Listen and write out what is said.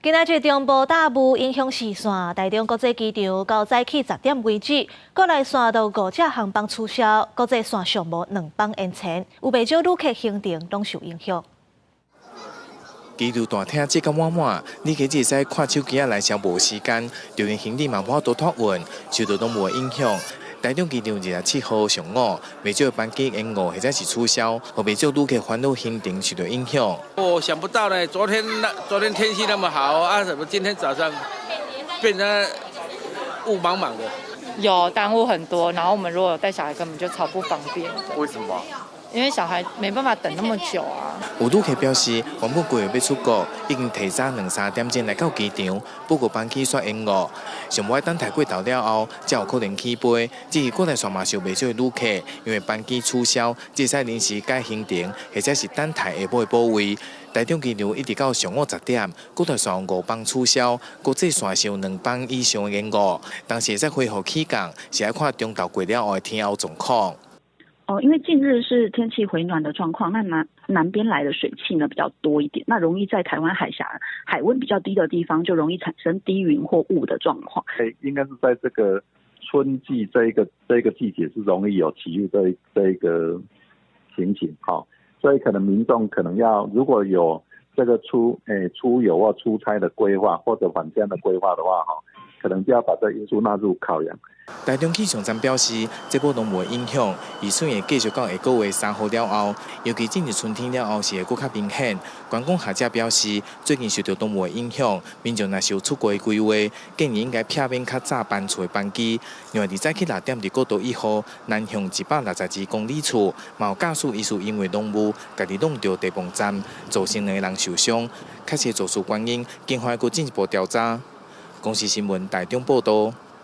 今仔日中部大雾影响视线，台中国际机场到早起10点为止，国内线到5只航班取消，国际线上无2班延前，有不少旅客行程拢受影响。机场大厅挤甲满满，你家只使看手机来消无时间，就连行李嘛无法度托运，受到拢无影响。台中机场27号上午，未少班机延误或者是取消，和未少旅客烦恼行程受到影响。我想不到呢，昨天天气那么好啊，怎么今天早上变成雾茫茫的？有耽误很多，然后我们如果有带小孩，根本就超不方便。为什么？因为小孩没办法等那么久啊。有旅客表示，原本规划要出国，已经提早2-3点钟来到机场，不过班机煞延误，上尾等待过头了后，才有可能起飞。只是国内线嘛是有不少的旅客，因为班机取消，只使临时改行程，或者是等待下晡的补位。台中机场一直到上午10点，国内线5班取消，国际线是有2班以上的延误。当时会使恢复起降，是要看中昼过了后的天候状况。因为近日是天气回暖的状况，那南边来的水汽呢比较多一点，那容易在台湾海峡海温比较低的地方就容易产生低云或雾的状况。应该是在这个春季这一个季节是容易有起雾这一个情形，所以可能民众可能要如果有这个出游或出差的规划或者返乡的规划的话，可能就要把这因素纳入考量。台中气象站表示，这波拢无影响，预算会继续到下个月3号了后，尤其进入春天了后是会更较明显。观光学者表示，最近受到动物的影响，民众若是有出国的规划，建议应该避免较早班出的班机。另外，早起6点伫国道1号南向162公里处，嘛有驾驶疑似因为浓雾，家己弄到地磅站，造成2个人受伤。确切肇事原因，警方还佫进一步调查。公视新闻台中报道。